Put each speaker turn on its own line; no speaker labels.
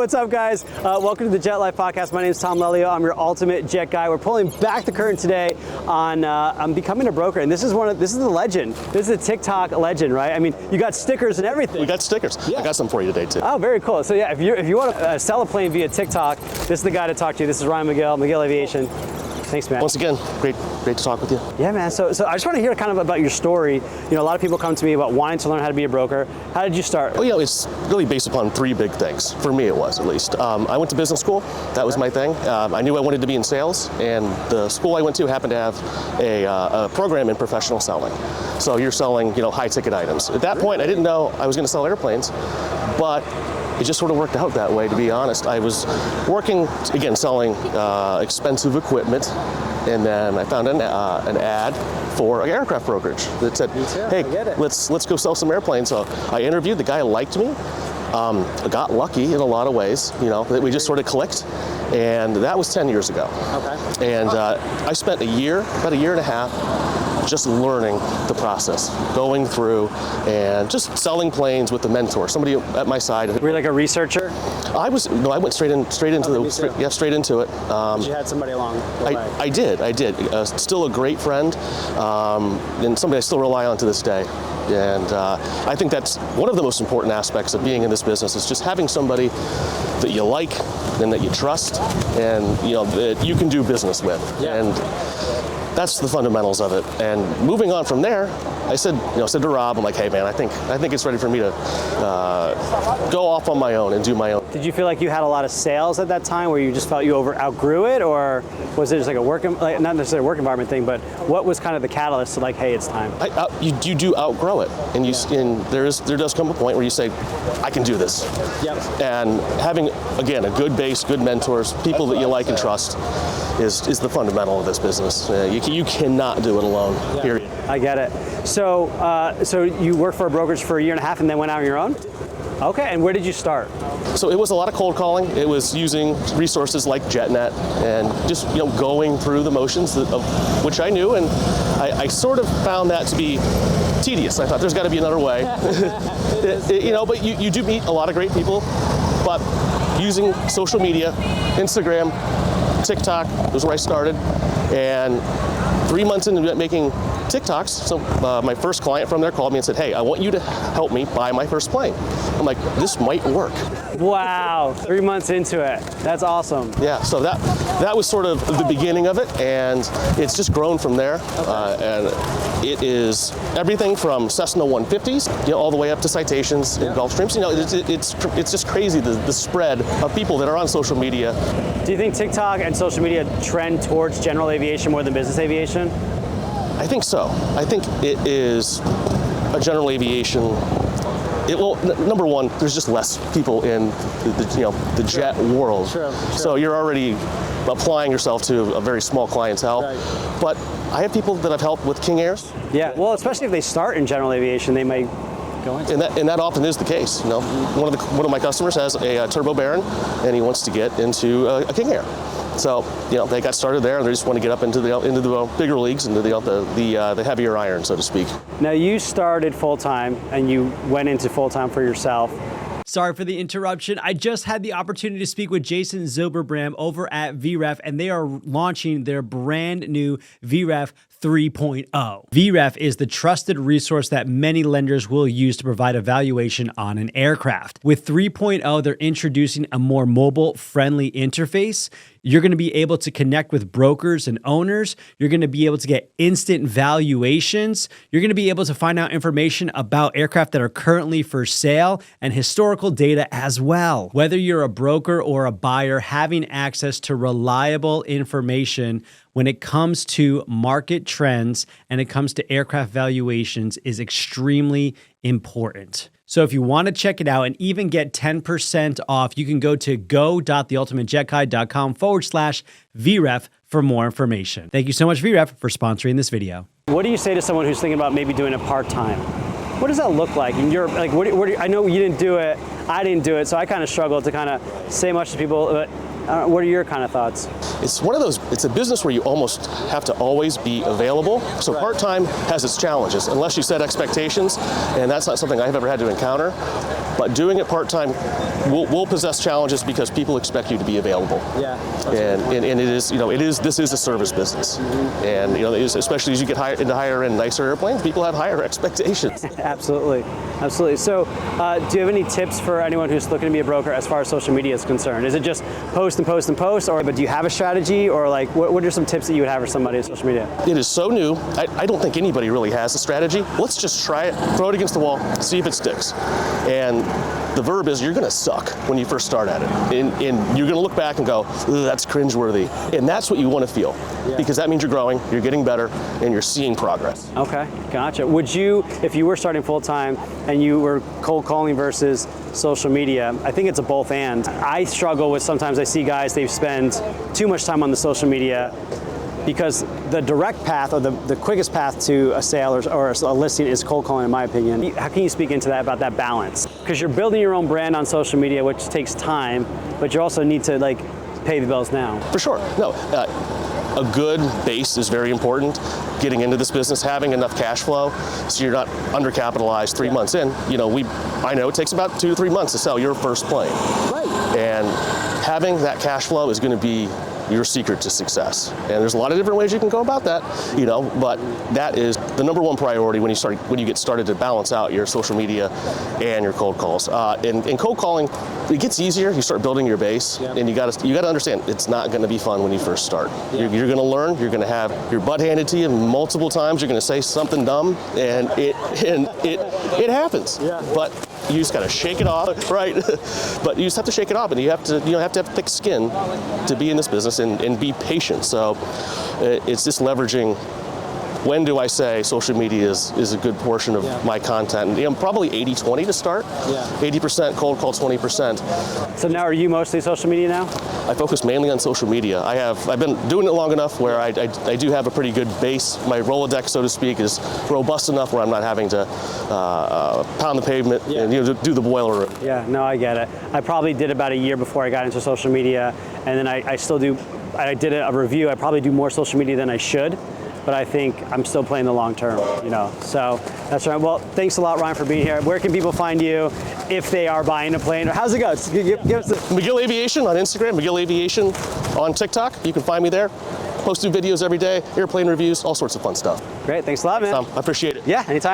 what's up, guys? Welcome to the Jet Life Podcast. My name is Tom Lelio. I'm your ultimate jet guy. We're pulling back the curtain today on becoming a broker, and this is the legend. This is a TikTok legend, right? I mean, you got stickers and everything.
We got stickers. Yeah. I got some for you today too.
Oh, very cool. So yeah, if you want to sell a plane via TikTok, this is the guy to talk to. This is Ryan McGill, McGill Aviation. Thanks, man.
Once again, great to talk with you.
Yeah, man. So I just want to hear kind of about your story. You know, a lot of people come to me about wanting to learn how to be a broker. How did you start?
Well, it's really based upon three big things. For me, it was, at least. I went to business school. That was my thing. I knew I wanted to be in sales, and the school I went to happened to have a program in professional selling. So you're selling, high-ticket items. At that point, I didn't know I was going to sell airplanes, but it just sort of worked out that way, to be honest. I was working, again, selling expensive equipment, and then I found an ad for an aircraft brokerage that said, hey, let's go sell some airplanes. So I interviewed, the guy liked me. I got lucky in a lot of ways, that we just sort of clicked, and that was 10 years ago. Okay. And I spent about a year and a half, just learning the process, going through and just selling planes with a mentor, somebody at my side.
Were you like a researcher?
I went straight into it.
But you had somebody along the way.
I did. Still a great friend, and somebody I still rely on to this day. And I think that's one of the most important aspects of being in this business, is just having somebody that you like and that you trust and that you can do business with. Yeah. And that's the fundamentals of it. And moving on from there, I said to Rob, I'm like, hey man, I think it's ready for me to go off on my own and do my own.
Did you feel like you had a lot of sales at that time, where you just felt you outgrew it, or was it just like not necessarily a work environment thing, but what was kind of the catalyst to like, hey, it's time?
You do outgrow it, and there does come a point where you say, I can do this. Yep. And having, again, a good base, good mentors, people that you like and trust, is the fundamental of this business. You cannot do it alone. Yeah. Period.
I get it. So you worked for a brokerage for a year and a half and then went out on your own? Okay, and where did you start?
So it was a lot of cold calling. It was using resources like JetNet and just going through the motions of which I knew, and I sort of found that to be tedious. I thought there's got to be another way. But you do meet a lot of great people, but using social media, Instagram, TikTok was where I started, and 3 months into making TikToks, so my first client from there called me and said, hey, I want you to help me buy my first plane. I'm like, this might work.
Wow, 3 months into it. That's awesome.
Yeah, so that was sort of the beginning of it, and it's just grown from there. Okay. And it is everything from Cessna 150s, all the way up to Citations and Gulfstreams. It's just crazy the spread of people that are on social media.
Do you think TikTok and social media trend towards general aviation more than business aviation?
I think so. I think it is a general aviation. Number one, there's just less people in the jet world. True. So you're already applying yourself to a very small clientele. Right. But I have people that I've helped with King Airs. Yeah.
Well, especially if they start in general aviation, they might go into it.
And that often is the case. One of my customers has a Turbo Baron, and he wants to get into a King Air. So they got started there, and they just want to get up into the bigger leagues, into the heavier iron, so to speak.
Now you started full time, and you went into full time for yourself.
Sorry for the interruption. I just had the opportunity to speak with Jason Zilberbram over at VREF, and they are launching their brand new VREF 3.0. VREF is the trusted resource that many lenders will use to provide a valuation on an aircraft. With 3.0, they're introducing a more mobile-friendly interface. You're going to be able to connect with brokers and owners. You're going to be able to get instant valuations. You're going to be able to find out information about aircraft that are currently for sale and historical data as well. Whether you're a broker or a buyer, having access to reliable information when it comes to market trends and it comes to aircraft valuations is extremely important. So if you want to check it out and even get 10% off, you can go to go.theultimatejetguy.com/VREF for more information. Thank you so much, VREF, for sponsoring this video.
What do you say to someone who's thinking about maybe doing it part-time? What does that look like? And you're like, I know you didn't do it, I didn't do it, so I kind of struggle to kind of say much to people, but what are your kind of thoughts?
It's one of those, it's a business where you almost have to always be available. So part-time has its challenges, unless you set expectations, and that's not something I've ever had to encounter. But doing it part-time will possess challenges because people expect you to be available.
Yeah.
And it is, this is a service business. And, especially as you get into higher end, nicer airplanes, people have higher expectations.
Absolutely. Absolutely. So do you have any tips for anyone who's looking to be a broker as far as social media is concerned? Is it just post and post and post, but do you have a strategy, or like what are some tips that you would have for somebody on social media?
It is so new. I don't think anybody really has a strategy. Let's just try it, throw it against the wall, see if it sticks. And the verb is you're going to suck when you first start at it. And you're going to look back and go, that's cringeworthy. And that's what you want to feel, because that means you're growing, you're getting better, and you're seeing progress.
Okay, gotcha. Would you, if you were starting full-time and you were cold calling versus social media, I think it's a both and. I struggle with, sometimes I see guys, they spend too much time on the social media because the direct path, or the quickest path to a sale or a listing is cold calling, in my opinion. How can you speak into that, about that balance? Because you're building your own brand on social media, which takes time, but you also need to pay the bills now.
For sure. No, a good base is very important. Getting into this business, having enough cash flow so you're not undercapitalized 3 months in. I know it takes about 2 to 3 months to sell your first plane.
Right.
And having that cash flow is going to be your secret to success. And there's a lot of different ways you can go about that, but that is the number one priority when you get started to balance out your social media and your cold calls. And cold calling, it gets easier. You start building your base, and you got to understand it's not going to be fun when you first start. You're going to learn. You're going to have your butt handed to you multiple times. You're going to say something dumb, and it happens. Yeah. But you just got to shake it off, right? But you just have to shake it off, and you have to have thick skin to be in this business and be patient. So it's just leveraging. When do I say social media is a good portion of my content? And, probably 80-20 to start. 80% cold call, 20%.
So now are you mostly social media now?
I focus mainly on social media. I've been doing it long enough where I do have a pretty good base. My Rolodex, so to speak, is robust enough where I'm not having to pound the pavement and do the boiler room.
Yeah, no, I get it. I probably did about a year before I got into social media, and then I still do. I did a review. I probably do more social media than I should, but I think I'm still playing the long term, So that's right. Well, thanks a lot, Ryan, for being here. Where can people find you if they are buying a plane? How's it go? Give us the
McGill Aviation on Instagram, McGill Aviation on TikTok. You can find me there. Post new videos every day, airplane reviews, all sorts of fun stuff.
Great. Thanks a lot, man.
I appreciate it.
Yeah, anytime.